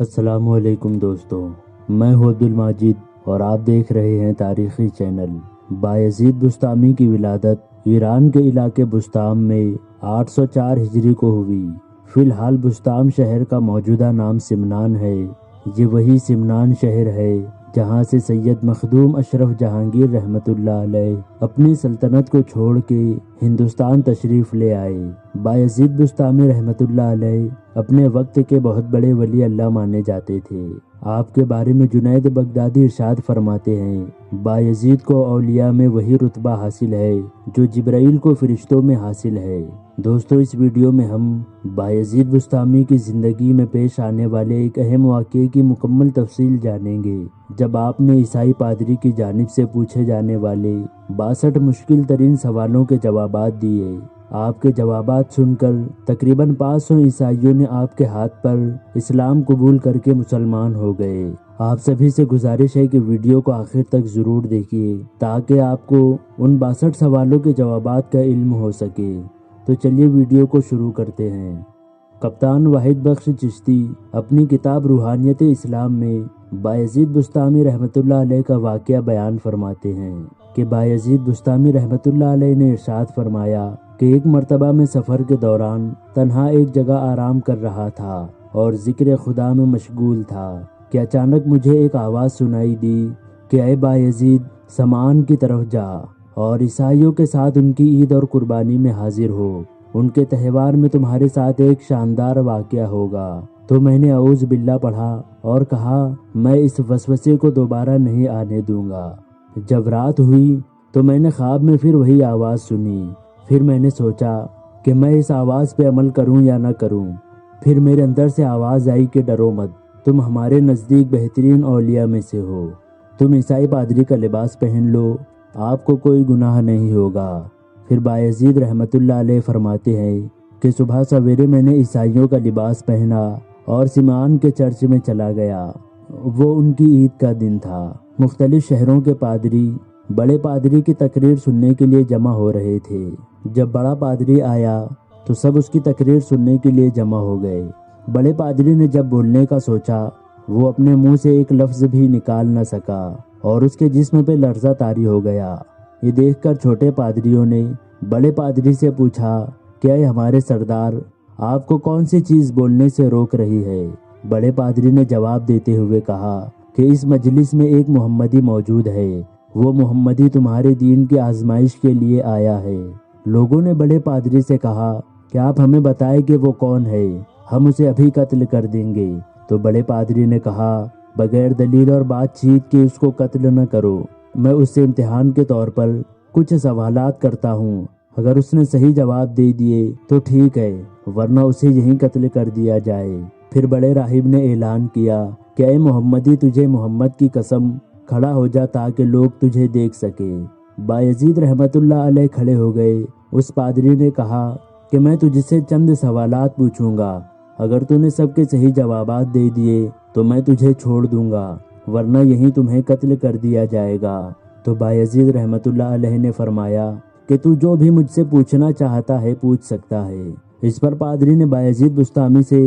السلام علیکم دوستو، میں ہوں عبدالماجد اور آپ دیکھ رہے ہیں تاریخی چینل۔ بایزید بسطامی کی ولادت ایران کے علاقے بسطام میں 804 ہجری کو ہوئی۔ فی الحال بسطام شہر کا موجودہ نام سمنان ہے۔ یہ وہی سمنان شہر ہے جہاں سے سید مخدوم اشرف جہانگیر رحمۃ اللہ علیہ اپنی سلطنت کو چھوڑ کے ہندوستان تشریف لے آئے۔ بایزید بسطامی رحمۃ اللہ علیہ اپنے وقت کے بہت بڑے ولی اللہ مانے جاتے تھے۔ آپ کے بارے میں جنید بغدادی ارشاد فرماتے ہیں، بایزید کو اولیاء میں وہی رتبہ حاصل ہے جو جبرائیل کو فرشتوں میں حاصل ہے۔ دوستو، اس ویڈیو میں ہم بایزید بسطامی کی زندگی میں پیش آنے والے ایک اہم واقعے کی مکمل تفصیل جانیں گے، جب آپ نے عیسائی پادری کی جانب سے پوچھے جانے والے 62 مشکل ترین سوالوں کے جوابات دیے۔ آپ کے جوابات سن کر تقریباً 500 عیسائیوں نے آپ کے ہاتھ پر اسلام قبول کر کے مسلمان ہو گئے۔ آپ سبھی سے گزارش ہے کہ ویڈیو کو آخر تک ضرور دیکھیے تاکہ آپ کو ان 62 سوالوں کے جوابات کا علم ہو سکے۔ تو چلیے ویڈیو کو شروع کرتے ہیں۔ کپتان واحد بخش چشتی اپنی کتاب روحانیت اسلام میں بایزید بسطامی رحمۃ اللہ علیہ کا واقعہ بیان فرماتے ہیں کہ بایزید بسطامی رحمۃ اللہ علیہ نے ارشاد فرمایا کہ ایک مرتبہ میں سفر کے دوران تنہا ایک جگہ آرام کر رہا تھا اور ذکر خدا میں مشغول تھا کہ اچانک مجھے ایک آواز سنائی دی کہ اے بایزید، سمان کی طرف جا اور عیسائیوں کے ساتھ ان کی عید اور قربانی میں حاضر ہو، ان کے تہوار میں تمہارے ساتھ ایک شاندار واقعہ ہوگا۔ تو میں نے اعوذ باللہ پڑھا اور کہا میں اس وسوسے کو دوبارہ نہیں آنے دوں گا۔ جب رات ہوئی تو میں نے خواب میں پھر وہی آواز سنی۔ پھر میں نے سوچا کہ میں اس آواز پہ عمل کروں یا نہ کروں۔ پھر میرے اندر سے آواز آئی کہ ڈرو مت، تم ہمارے نزدیک بہترین اولیاء میں سے ہو، تم عیسائی پادری کا لباس پہن لو، آپ کو کوئی گناہ نہیں ہوگا۔ پھر بایزید رحمۃ اللہ علیہ فرماتے ہیں کہ صبح سویرے میں نے عیسائیوں کا لباس پہنا اور سمعان کے چرچ میں چلا گیا۔ وہ ان کی عید کا دن تھا۔ مختلف شہروں کے پادری بڑے پادری کی تقریر سننے کے لیے جمع ہو رہے تھے۔ جب بڑا پادری آیا تو سب اس کی تقریر سننے کے لیے جمع ہو گئے۔ بڑے پادری نے جب بولنے کا سوچا، وہ اپنے منہ سے ایک لفظ بھی نکال نہ سکا اور اس کے جسم پہ لرزہ طاری ہو گیا۔ یہ دیکھ کر چھوٹے پادریوں نے بڑے پادری سے پوچھا کہ اے ہمارے سردار، آپ کو کون سی چیز بولنے سے روک رہی ہے؟ بڑے پادری نے جواب دیتے ہوئے کہا کہ اس مجلس میں ایک محمدی موجود ہے، وہ محمدی تمہارے دین کی آزمائش کے لیے آیا ہے۔ لوگوں نے بڑے پادری سے کہا کہ آپ ہمیں بتائیں کہ وہ کون ہے، ہم اسے ابھی قتل کر دیں گے۔ تو بڑے پادری نے کہا بغیر دلیل اور بات چیت کے اس کو قتل نہ کرو، میں اس سے امتحان کے طور پر کچھ سوالات کرتا ہوں، اگر اس نے صحیح جواب دے دیے تو ٹھیک ہے، ورنہ اسے یہیں قتل کر دیا جائے۔ پھر بڑے راہب نے اعلان کیا کہ اے محمدی، تجھے محمد کی قسم کھڑا ہو جا تاکہ لوگ تجھے دیکھ سکے۔ بایزید رحمۃ اللہ علیہ کھڑے ہو گئے۔ اس پادری نے کہا کہ میں تجھ سے چند سوالات پوچھوں گا، اگر تو نے سب کے صحیح جوابات دے دیے تو میں تجھے چھوڑ دوں گا، ورنہ یہیں تمہیں قتل کر دیا جائے گا۔ تو بایزید رحمۃ اللہ علیہ نے فرمایا کہ تو جو بھی مجھ سے پوچھنا چاہتا ہے پوچھ سکتا ہے۔ اس پر پادری نے بایزید بسطامی سے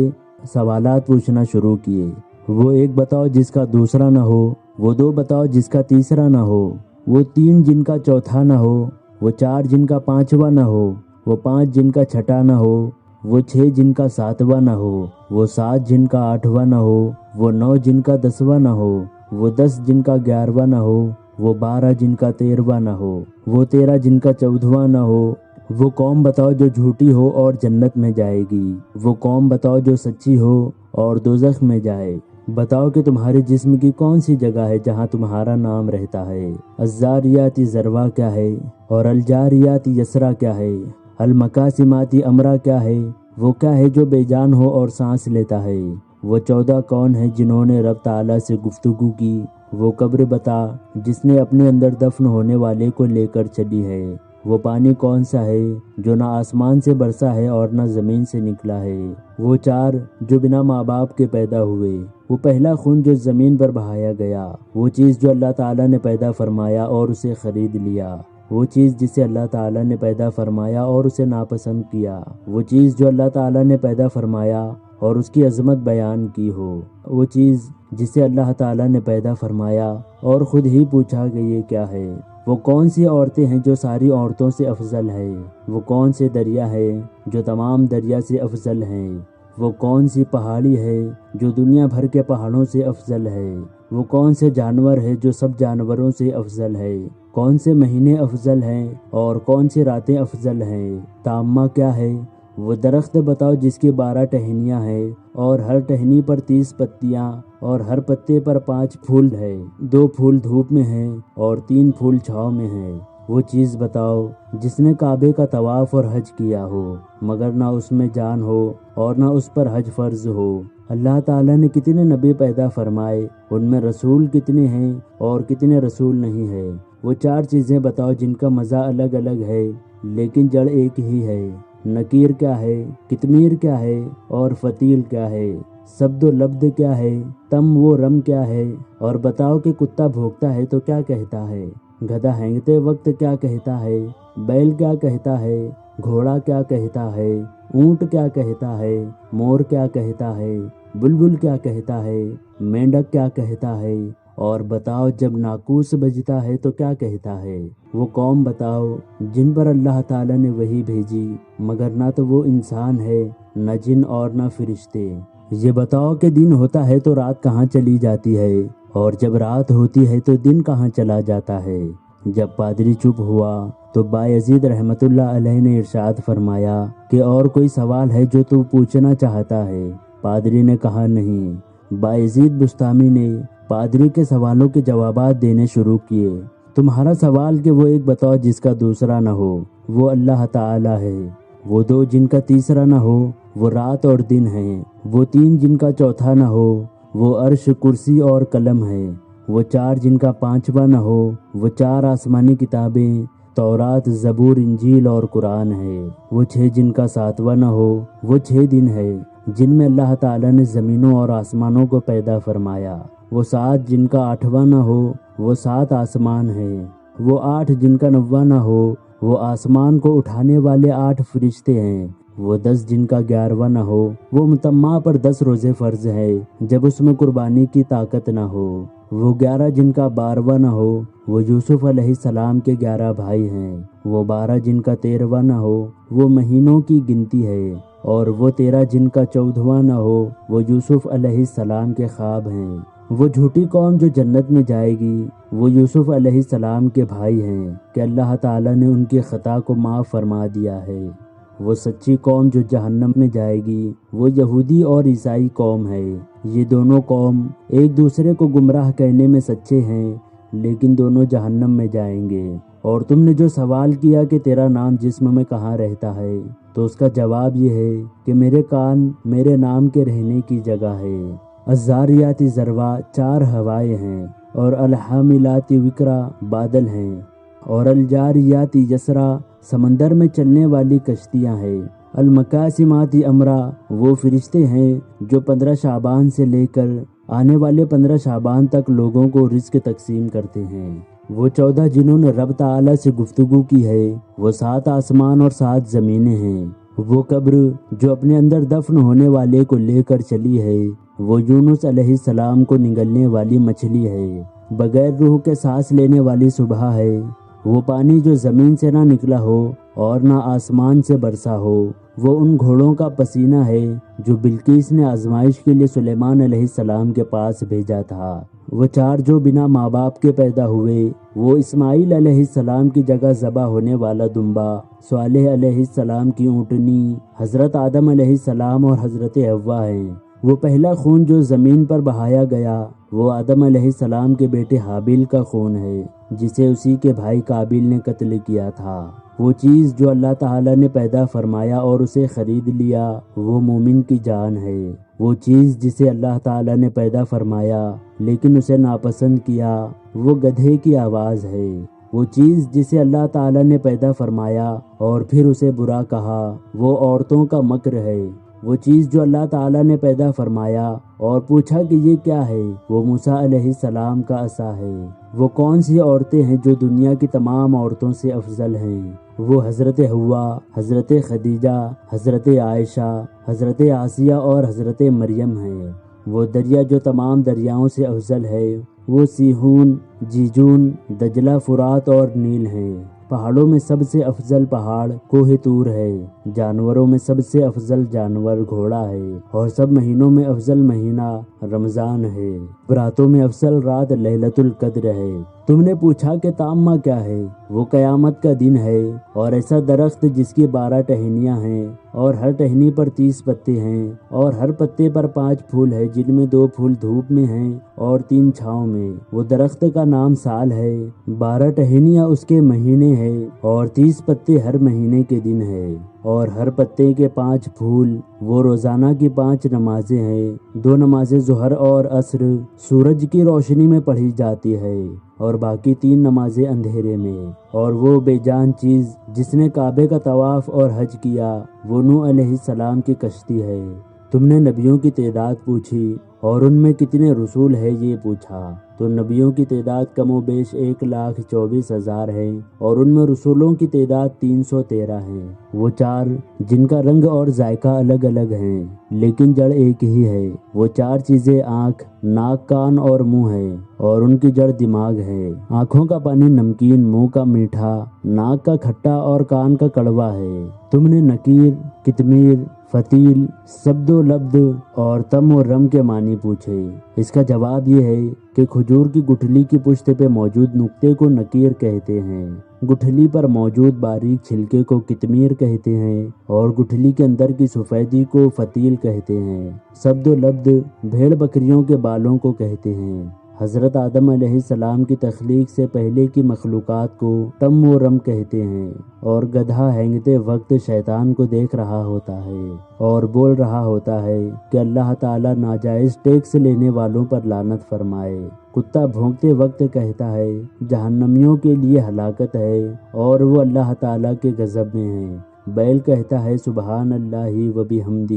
سوالات پوچھنا شروع کیے۔ وہ ایک بتاؤ جس کا دوسرا نہ ہو، وہ دو بتاؤ جس کا تیسرا نہ ہو، وہ تین جن کا چوتھا نہ ہو، وہ چار جن کا پانچواں نہ ہو، وہ پانچ جن کا چھٹا نہ ہو، وہ چھ جن کا ساتواں نہ ہو، وہ سات جن کا آٹھواں نہ ہو، وہ نو جن کا 10واں نہ ہو، وہ 10 جن کا 11واں نہ ہو، وہ 12 جن کا 13واں نہ ہو، وہ 13 جن کا 14واں نہ ہو۔ وہ قوم بتاؤ جو جھوٹی ہو اور جنت میں جائے گی، وہ قوم بتاؤ جو سچی ہو اور دوزخ میں جائے۔ بتاؤ کہ تمہارے جسم کی کون سی جگہ ہے جہاں تمہارا نام رہتا ہے۔ الزاریات ذروا کیا ہے اور الجاریات یسرا کیا ہے، المقاسمات امرا کیا ہے، وہ کیا ہے جو بے جان ہو اور سانس لیتا ہے۔ وہ 14 کون ہے جنہوں نے رب تعالیٰ سے گفتگو کی، وہ قبر بتا جس نے اپنے اندر دفن ہونے والے کو لے کر چلی ہے۔ وہ پانی کون سا ہے جو نہ آسمان سے برسا ہے اور نہ زمین سے نکلا ہے۔ وہ 4 جو بنا ماں باپ کے پیدا ہوئے۔ وہ پہلا خون جو زمین پر بہایا گیا۔ وہ چیز جو اللہ تعالیٰ نے پیدا فرمایا اور اسے خرید لیا۔ وہ چیز جسے اللہ تعالیٰ نے پیدا فرمایا اور اسے ناپسند کیا۔ وہ چیز جو اللہ تعالیٰ نے پیدا فرمایا اور اس کی عظمت بیان کی ہو، وہ چیز جسے اللہ تعالیٰ نے پیدا فرمایا اور خود ہی پوچھا کہ یہ کیا ہے، وہ کون سی عورتیں ہیں جو ساری عورتوں سے افضل ہے، وہ کون سے دریا ہے جو تمام دریا سے افضل ہیں، وہ کون سی پہاڑی ہے جو دنیا بھر کے پہاڑوں سے افضل ہے، وہ کون سے جانور ہے جو سب جانوروں سے افضل ہے، کون سے مہینے افضل ہیں اور کون سی راتیں افضل ہیں، تامہ کیا ہے، وہ درخت بتاؤ جس کی 12 ٹہنیاں ہیں اور ہر ٹہنی پر 30 پتیاں اور ہر پتے پر 5 پھول ہے، 2 پھول دھوپ میں ہیں اور 3 پھول چھاؤں میں ہیں، وہ چیز بتاؤ جس نے کعبے کا طواف اور حج کیا ہو مگر نہ اس میں جان ہو اور نہ اس پر حج فرض ہو۔ اللہ تعالیٰ نے کتنے نبی پیدا فرمائے، ان میں رسول کتنے ہیں اور کتنے رسول نہیں ہیں، وہ 4 چیزیں بتاؤ جن کا مزہ الگ الگ ہے لیکن جڑ ایک ہی ہے۔ نکیر کیا ہے، کتمیر کیا ہے اور فتیل کیا ہے، سبد و لبد کیا ہے، تم و رم کیا ہے، اور بتاؤ کہ کتا بھونکتا ہے تو کیا کہتا ہے، گدھا ہینگتے وقت کیا کہتا ہے، بیل کیا کہتا ہے، گھوڑا کیا کہتا ہے، اونٹ کیا کہتا ہے، مور کیا کہتا ہے، بلبل کیا کہتا ہے، مینڈک کیا کہتا ہے، اور بتاؤ جب ناقوس بجتا ہے تو کیا کہتا ہے۔ وہ قوم بتاؤ جن پر اللہ تعالیٰ نے وحی بھیجی مگر نہ تو وہ انسان ہے نہ جن اور نہ فرشتے۔ یہ بتاؤ کہ دن ہوتا ہے تو رات کہاں چلی جاتی ہے اور جب رات ہوتی ہے تو دن کہاں چلا جاتا ہے۔ جب پادری چپ ہوا تو بایزید رحمت اللہ علیہ نے ارشاد فرمایا کہ اور کوئی سوال ہے جو تو پوچھنا چاہتا ہے؟ پادری نے کہا نہیں۔ بایزید بسطامی نے پادری کے سوالوں کے جوابات دینے شروع کیے۔ تمہارا سوال کہ وہ ایک بتاؤ جس کا دوسرا نہ ہو، وہ اللہ تعالیٰ ہے، وہ 2 جن کا تیسرا نہ ہو، وہ رات اور دن ہیں، وہ 3 جن کا چوتھا نہ ہو، وہ عرش کرسی اور قلم ہے، وہ 4 جن کا 5واں نہ ہو، وہ 4 آسمانی کتابیں تورات، زبور، انجیل اور قرآن ہے، وہ 6 جن کا 7واں نہ ہو، وہ 6 دن ہے جن میں اللہ تعالیٰ نے زمینوں اور آسمانوں کو پیدا فرمایا، وہ 7 جن کا 8واں نہ ہو، وہ 7 آسمان ہے، وہ 8 جن کا 9واں نہ ہو، وہ آسمان کو اٹھانے والے 8 فرشتے ہیں، وہ 10 جن کا 11واں نہ ہو، وہ متمع پر 10 روزے فرض ہے جب اس میں قربانی کی طاقت نہ ہو، وہ 11 جن کا 12واں نہ ہو، وہ یوسف علیہ السلام کے 11 بھائی ہیں، وہ 12 جن کا 13واں نہ ہو، وہ مہینوں کی گنتی ہے، اور وہ 13 جن کا 14واں نہ ہو، وہ یوسف علیہ السلام کے خواب ہیں، وہ جھوٹی قوم جو جنت میں جائے گی وہ یوسف علیہ السلام کے بھائی ہیں کہ اللہ تعالیٰ نے ان کی خطا کو معاف فرما دیا ہے، وہ سچی قوم جو جہنم میں جائے گی وہ یہودی اور عیسائی قوم ہے، یہ دونوں قوم ایک دوسرے کو گمراہ کہنے میں سچے ہیں لیکن دونوں جہنم میں جائیں گے۔ اور تم نے جو سوال کیا کہ تیرا نام جسم میں کہاں رہتا ہے تو اس کا جواب یہ ہے کہ میرے کان میرے نام کے رہنے کی جگہ ہے۔ الزاریات ذروا 4 ہوائیں ہیں اور الحاملات وقرا بادل ہیں اور الجاریات یسرا سمندر میں چلنے والی کشتیاں ہیں، المقاسمات امرا وہ فرشتے ہیں جو 15 شعبان سے لے کر آنے والے 15 شعبان تک لوگوں کو رزق تقسیم کرتے ہیں، وہ 14 جنہوں نے رب تعالیٰ سے گفتگو کی ہے، وہ 7 آسمان اور 7 زمینیں ہیں، وہ قبر جو اپنے اندر دفن ہونے والے کو لے کر چلی ہے، وہ یونس علیہ السلام کو نگلنے والی مچھلی ہے، بغیر روح کے سانس لینے والی صبح ہے، وہ پانی جو زمین سے نہ نکلا ہو اور نہ آسمان سے برسا ہو، وہ ان گھوڑوں کا پسینہ ہے جو بلقیس نے آزمائش کے لیے سلیمان علیہ السلام کے پاس بھیجا تھا، وہ 4 جو بنا ماں باپ کے پیدا ہوئے، وہ اسماعیل علیہ السلام کی جگہ ذبح ہونے والا دمبا، صالح علیہ السلام کی اونٹنی، حضرت آدم علیہ السلام اور حضرت حوا ہیں، وہ پہلا خون جو زمین پر بہایا گیا وہ آدم علیہ السلام کے بیٹے حابیل کا خون ہے جسے اسی کے بھائی قابیل نے قتل کیا تھا، وہ چیز جو اللہ تعالیٰ نے پیدا فرمایا اور اسے خرید لیا وہ مومن کی جان ہے، وہ چیز جسے اللہ تعالیٰ نے پیدا فرمایا لیکن اسے ناپسند کیا وہ گدھے کی آواز ہے، وہ چیز جسے اللہ تعالیٰ نے پیدا فرمایا اور پھر اسے برا کہا وہ عورتوں کا مکر ہے، وہ چیز جو اللہ تعالیٰ نے پیدا فرمایا اور پوچھا کہ یہ کیا ہے وہ موسیٰ علیہ السلام کا عصا ہے، وہ کون سی عورتیں ہیں جو دنیا کی تمام عورتوں سے افضل ہیں؟ وہ حضرت حوا، حضرت خدیجہ، حضرت عائشہ، حضرت آسیہ اور حضرت مریم ہیں۔ وہ دریا جو تمام دریاؤں سے افضل ہے، وہ سیہون، جیجون، دجلہ، فرات اور نیل ہیں۔ پہاڑوں میں سب سے افضل پہاڑ کوہ طور ہے۔ جانوروں میں سب سے افضل جانور گھوڑا ہے، اور سب مہینوں میں افضل مہینہ رمضان ہے۔ راتوں میں افضل رات لیلۃ القدر ہے۔ تم نے پوچھا کہ تامہ کیا ہے؟ وہ قیامت کا دن ہے، اور ایسا درخت جس کی 12 ٹہنیاں ہیں، اور ہر ٹہنی پر 30 پتے ہیں، اور ہر پتے پر 5 پھول ہیں، جن میں 2 پھول دھوپ میں ہیں اور 3 چھاؤں میں۔ وہ درخت کا نام سال ہے۔ 12 ٹہنیاں اس کے مہینے ہیں، اور 30 پتے ہر مہینے کے دن ہے، اور ہر پتے کے 5 پھول۔ وہ روزانہ کی 5 نمازیں ہیں، 2 نمازیں ظہر اور عصر سورج کی روشنی میں پڑھی جاتی ہے، اور باقی 3 نمازیں اندھیرے میں۔ اور وہ بے جان چیز جس نے کعبے کا طواف اور حج کیا، وہ نوح علیہ السلام کی کشتی ہے۔ تم نے نبیوں کی تعداد پوچھی اور ان میں کتنے رسول ہے یہ پوچھا، تو نبیوں کی تعداد کم و بیش 1,24,000 ہے، اور ان میں رسولوں کی تعداد 313 ہے۔ وہ 4 جن کا رنگ اور ذائقہ الگ الگ ہیں، لیکن جڑ ایک ہی ہے۔ وہ 4 چیزیں آنکھ، ناک، کان اور منہ ہے، اور ان کی جڑ دماغ ہے۔ آنکھوں کا پانی نمکین، منہ کا میٹھا، ناک کا کھٹا اور کان کا کڑوا ہے۔ تم نے نکیر، کتمیر، فتیل، سبد و لبد اور تم و رم کے معنی پوچھے۔ اس کا جواب یہ ہے کہ کھجور کی گٹھلی کی پشت پہ موجود نقطے کو نکیر کہتے ہیں، گٹھلی پر موجود باریک چھلکے کو کتمیر کہتے ہیں، اور گٹھلی کے اندر کی سفیدی کو فتیل کہتے ہیں۔ سبد و لبد بھیڑ بکریوں کے بالوں کو کہتے ہیں۔ حضرت آدم علیہ السلام کی تخلیق سے پہلے کی مخلوقات کو تم و رم کہتے ہیں، اور گدھا ہینگتے وقت شیطان کو دیکھ رہا ہوتا ہے اور بول رہا ہوتا ہے کہ اللہ تعالیٰ ناجائز ٹیکس لینے والوں پر لعنت فرمائے۔ کتا بھونکتے وقت کہتا ہے جہنمیوں کے لیے ہلاکت ہے، اور وہ اللہ تعالیٰ کے غضب میں ہیں۔ بیل کہتا ہے سبحان اللہ و بحمدہ۔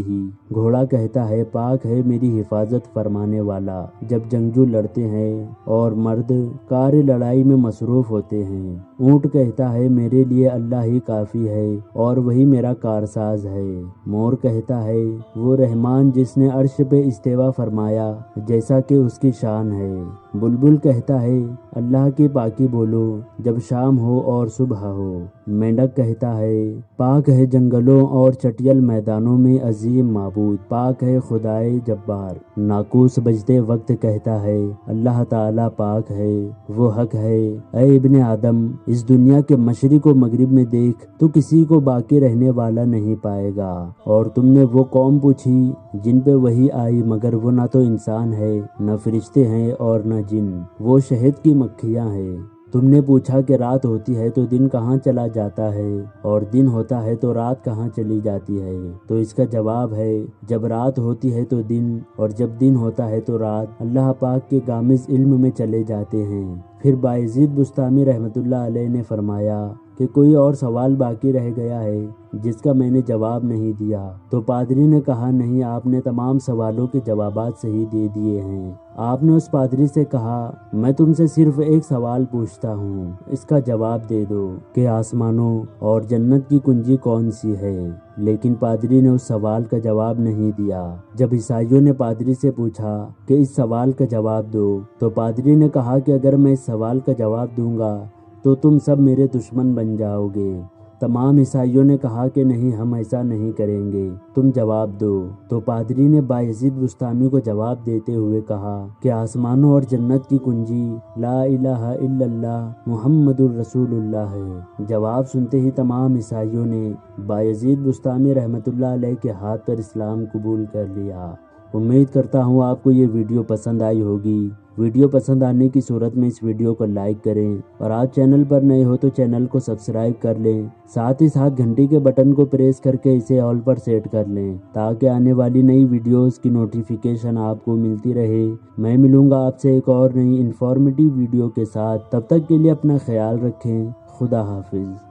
گھوڑا کہتا ہے پاک ہے میری حفاظت فرمانے والا۔ جب جنگجو لڑتے ہیں اور مرد کار لڑائی میں مصروف ہوتے ہیں، اونٹ کہتا ہے میرے لیے اللہ ہی کافی ہے، اور وہی میرا کارساز ہے۔ مور کہتا ہے وہ رحمان جس نے عرش پہ استوا فرمایا جیسا کہ اس کی شان ہے۔ بلبل کہتا ہے اللہ کی پاکی بولو جب شام ہو اور صبح ہو۔ مینڈک کہتا ہے پاک ہے جنگلوں اور چٹیل میدانوں میں عظیم معبود، پاک ہے خدائے جبار۔ ناقوس بجتے وقت کہتا ہے اللہ تعالیٰ پاک ہے، وہ حق ہے۔ اے ابن آدم، اس دنیا کے مشرق و مغرب میں دیکھ تو کسی کو باقی رہنے والا نہیں پائے گا۔ اور تم نے وہ قوم پوچھی جن پہ وحی آئی، مگر وہ نہ تو انسان ہے، نہ فرشتے ہیں اور نہ جن، وہ شہد کی مکھیاں ہیں۔ تم نے پوچھا کہ رات ہوتی ہے تو دن کہاں چلا جاتا ہے، اور دن ہوتا ہے تو رات کہاں چلی جاتی ہے؟ تو اس کا جواب ہے جب رات ہوتی ہے تو دن، اور جب دن ہوتا ہے تو رات اللہ پاک کے غامض علم میں چلے جاتے ہیں۔ پھر بایزید بسطامی رحمۃ اللہ علیہ نے فرمایا کہ کوئی اور سوال باقی رہ گیا ہے جس کا میں نے جواب نہیں دیا، تو پادری نے کہا نہیں، آپ نے تمام سوالوں کے جوابات صحیح دے دیے ہیں۔ آپ نے اس پادری سے کہا میں تم سے صرف ایک سوال پوچھتا ہوں، اس کا جواب دے دو کہ آسمانوں اور جنت کی کنجی کون سی ہے؟ لیکن پادری نے اس سوال کا جواب نہیں دیا۔ جب عیسائیوں نے پادری سے پوچھا کہ اس سوال کا جواب دو، تو پادری نے کہا کہ اگر میں اس سوال کا جواب دوں گا تو تم سب میرے دشمن بن جاؤ گے۔ تمام عیسائیوں نے کہا کہ نہیں، ہم ایسا نہیں کریں گے، تم جواب دو۔ تو پادری نے بایزید بسطامی کو جواب دیتے ہوئے کہا کہ آسمانوں اور جنت کی کنجی لا الہ الا اللہ محمد الرسول اللہ ہے۔ جواب سنتے ہی تمام عیسائیوں نے بایزید بسطامی رحمۃ اللہ علیہ کے ہاتھ پر اسلام قبول کر لیا۔ امید کرتا ہوں آپ کو یہ ویڈیو پسند آئی ہوگی۔ ویڈیو پسند آنے کی صورت میں اس ویڈیو کو لائک کریں، اور آپ چینل پر نئے ہو تو چینل کو سبسکرائب کر لیں، ساتھ ہی ساتھ گھنٹی کے بٹن کو پریس کر کے اسے آل پر سیٹ کر لیں تاکہ آنے والی نئی ویڈیوز کی نوٹیفیکیشن آپ کو ملتی رہے۔ میں ملوں گا آپ سے ایک اور نئی انفارمیٹیو ویڈیو کے ساتھ، تب تک کے لیے اپنا خیال رکھیں۔ خدا حافظ۔